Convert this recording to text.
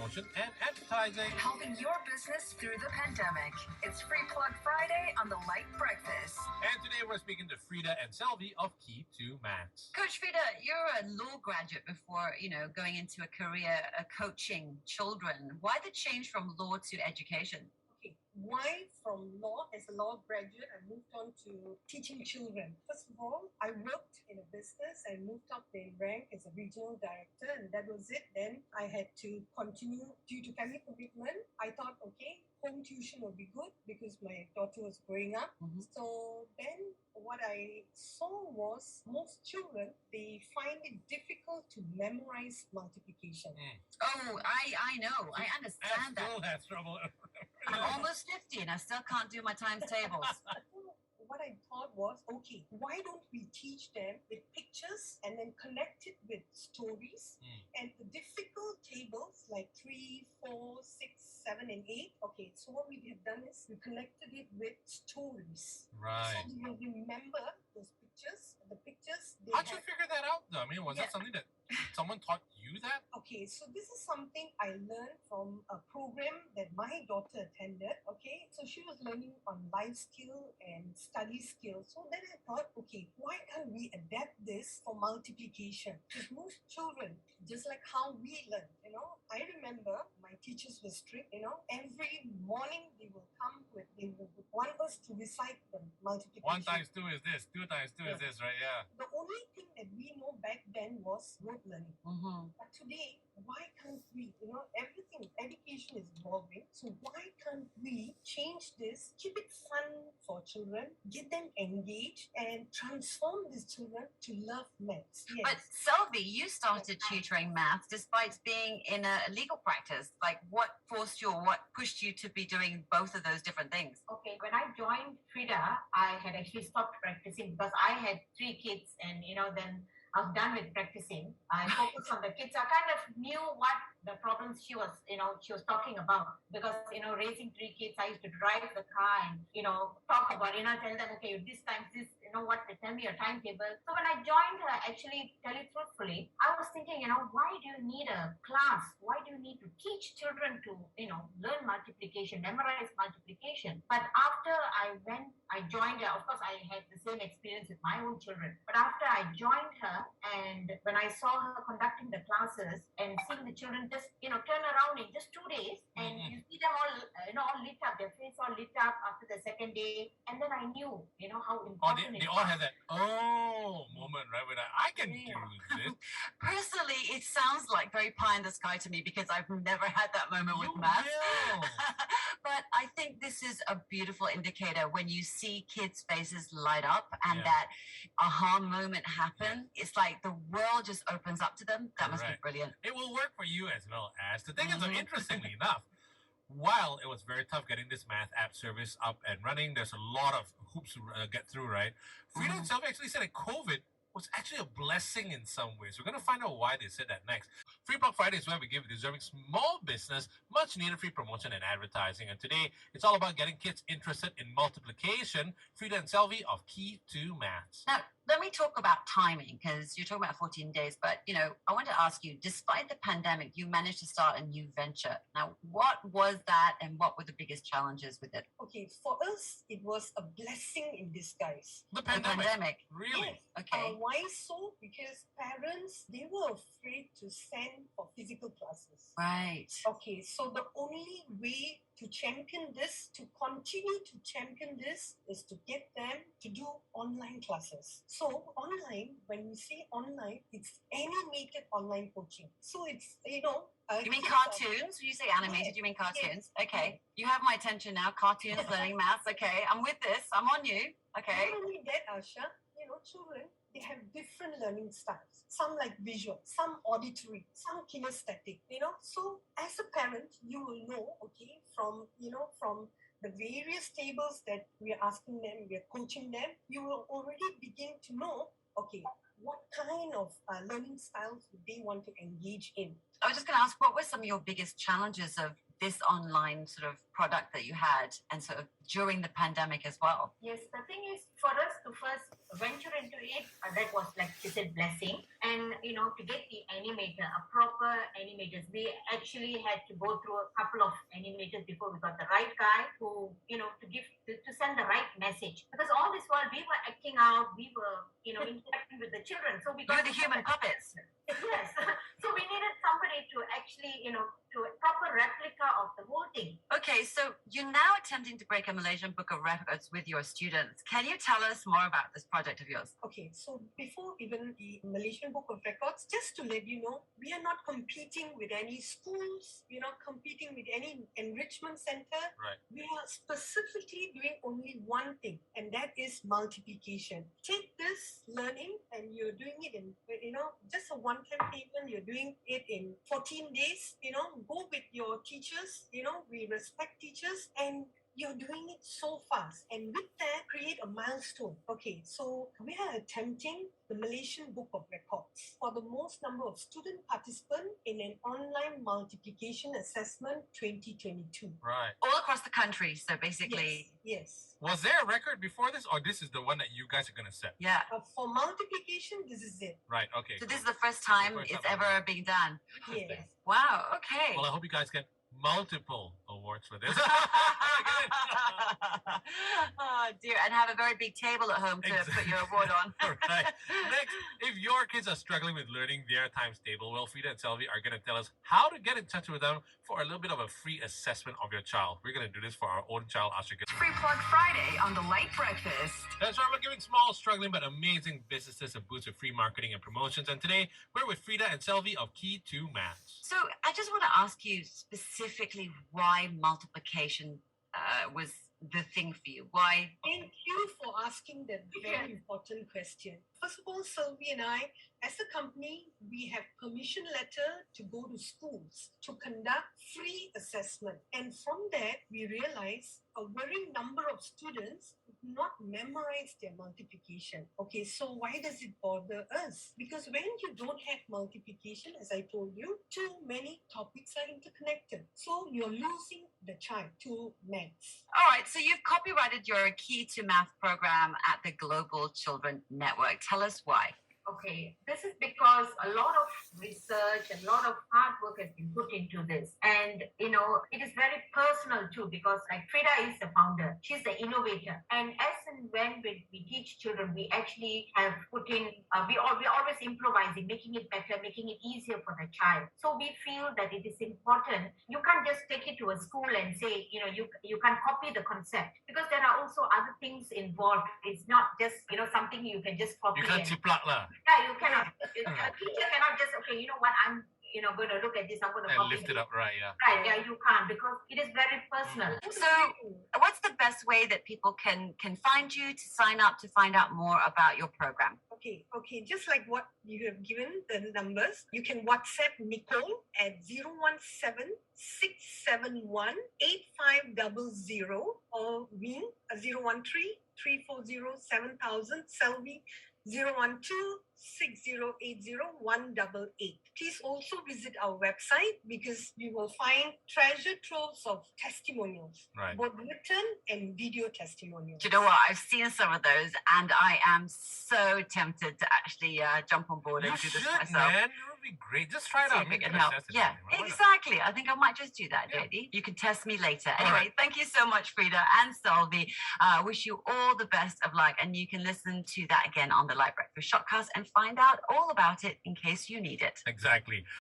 promotion and advertising. Helping your business through the pandemic. It's Free Plug Friday on the Lite Breakfast. And today we're speaking to Frida and Selvi of Key to Maths. Coach Frida, you're a law graduate before, going into a career coaching children. Why the change from law to education? Okay, why from law, as a law graduate, I moved on to teaching children. First of all, I worked in a business. I moved up the rank as a regional director, and that was it. Then I had to continue due to family commitment. I thought, okay, home tuition would be good because my daughter was growing up. So then what I saw was most children, they find it difficult to memorize multiplication. Oh, I know. I understand that. I still have trouble. I'm almost 50 and I still can't do my times tables. What I thought was, okay, why don't we teach them with pictures and then connect it with stories and the difficult tables like 3, 4, 6, 7, and 8. Okay, so what we have done is we connected it with stories. Right. So you will remember those pictures. The pictures. How'd you figure that out though? I mean, was that something that someone taught you that? Okay, so this is something I learned from a program that my daughter attended. Okay, so she was learning on life skill and study skills. So then I thought, okay, why can't we adapt this for multiplication? Because most children, just like how we learn, I remember my teachers were strict, every morning they will want us to recite the multiplication. 1 times 2 is this, 2 times 2 is this, right? Yeah. The only thing that we know back then was rote learning. But today, why can't we, education is evolving, so why can't we change this, keep it fun for children, get them engaged, and transform these children to love maths? Yes. But Selvi, you started tutoring maths despite being in a legal practice. Like, what forced you or what pushed you to be doing both of those different things? Okay, when I joined Frida, I had actually stopped practicing because I had 3 kids and, then I was done with practicing. I focused on the kids. I kind of knew what the problems she was talking about because, raising 3 kids, I used to drive the car and, talk about, tell them, okay, this time, this, what, they tell me a timetable. So when I joined her, actually, tell you truthfully, I was thinking, why do you need a class? Why do you need to teach children to, learn multiplication, memorize multiplication? But after I joined her, of course, I had the same experience with my own children. But after I joined her, and when I saw her conducting the classes and seeing the children just, turn around in just 2 days, and you see them all, all lit up, their face all lit up after the second day, and then I knew, how important they all had that moment, right? When I can do this. Personally, it sounds like very pie in the sky to me because I've never had that moment with maths. But I think this is a beautiful indicator when you see kids' faces light up and that aha moment happen. It's like the world just opens up to them. That must be brilliant. It will work for you as well as. The thing is, interestingly enough, while it was very tough getting this math app service up and running, there's a lot of hoops to get through, right? Frida and Selvi actually said that COVID was actually a blessing in some ways. We're going to find out why they said that next. Free Plug Friday is where we give deserving small business much needed free promotion and advertising. And today, it's all about getting kids interested in multiplication. Frida and Selvi of Key to Maths. Now, let me talk about timing because you're talking about 14 days. But, I want to ask you, despite the pandemic, you managed to start a new venture. Now, what was that and what were the biggest challenges with it? Okay, for us, it was a blessing in disguise. The pandemic? Really? Yes. Okay. Why so? Because parents, they were afraid to send for physical classes. Right. Okay, so the only way to champion this, to continue to champion this, is to get them to do online classes. So online, when we say online, it's animated online coaching. So it's, you mean cartoons? When you say animated, you mean cartoons? Yes. Okay. You have my attention now. Cartoons, learning maths. Okay. I'm with this. I'm on you. Okay. Not only that, Asha, children, they have different learning styles. Some like visual, some auditory, some kinesthetic, So as a parent, you will know, okay, from the various tables that we are asking them, we are coaching them, you will already begin to know, okay, what kind of learning styles they want to engage in. I was just going to ask, what were some of your biggest challenges of this online sort of product that you had, and sort of during the pandemic as well? Yes, the thing is, for us to first venture into it, that was like she said, blessing. And to get the animator, a proper animators, we actually had to go through a couple of animators before we got the right guy who, to send the right message. Because all this while we were acting out, we were, interacting with the children. So we You're got the human puppets. Yes. So we needed somebody to actually, to a proper replica of the whole thing. Okay, so you're now attempting to break a Malaysian Book of Records with your students. Can you tell us more about this project of yours? Okay, so before even the Malaysian Book of Records, just to let you know, we are not competing with any schools, we're not competing with any enrichment center. Right. We are specifically doing only one thing, and that is multiplication. Take this learning and you're doing it in, just a one-time payment, you're doing it in 14 days, go with your teachers, we respect teachers, and you're doing it so fast. And with that, create a milestone. Okay, so we are attempting the Malaysian Book of Records for the most number of student participants in an online multiplication assessment 2022. Right. All across the country, so basically. Yes. Was there a record before this, or this is the one that you guys are going to set? Yeah. For multiplication, this is it. Right, okay. So this is the first time The first it's time, ever okay. being done. Yes. Wow, okay. Well, I hope you guys get multiple awards for this. Oh dear, and have a very big table at home to put your award on. Right. Next, if your kids are struggling with learning their times table, well, Frida and Selvi are going to tell us how to get in touch with them for a little bit of a free assessment of your child. We're going to do this for our own child, Asha. Free Plug Friday on the Lite Breakfast. That's right, we're giving small, struggling, but amazing businesses a boost with free marketing and promotions. And today, we're with Frida and Selvi of Key to Maths. So I just want to ask you specifically why multiplication was the thing for you. Why? Thank you for asking that very important question. First of all, Sylvie and I, as a company, we have permission letter to go to schools to conduct free assessment. And from that, we realized a very number of students do not memorize their multiplication. Okay, so why does it bother us? Because when you don't have multiplication, as I told you, too many topics are interconnected. So you're losing the child to maths. All right, so you've copyrighted your Key to Math program at the Global Children Network. Tell us why. Okay, this is because a lot of research and a lot of hard work has been put into this. And, it is very personal too, because like Frida is the founder, she's the innovator. And as and when we teach children, we actually have put in, we're always improvising, making it better, making it easier for the child. So we feel that it is important. You can't just take it to a school and say, you can't copy the concept, because there are also other things involved. It's not just, something you can just copy. You can't chiplak lah. Yeah, you cannot. A teacher cannot just, okay, you know what, I'm going to look at this, I'm going to And copy lift it up, right, yeah. Right, yeah, you can't, because it is very personal. So what's the best way that people can find you, to sign up, to find out more about your program? Okay, just like what you have given the numbers, you can WhatsApp Nicole at 017-671-8500 or me 013-340-7000, Selvi 012-6080-188. Please also visit our website, because you will find treasure troves of testimonials, Right. both written and video testimonials. Do you know what? I've seen some of those, and I am so tempted to actually jump on board and You do this should, myself. man. It would be great. Just try it See out. if it Make can an help. assessment. Yeah, Why not? exactly. I think I might just do that, Yeah. JD. You can test me later. All Anyway, right. thank you so much, Frida and Selvi. Wish you all the best of luck, and you can listen to that again on the Light Breakfast Shotcast and find out all about it in case you need it. Exactly.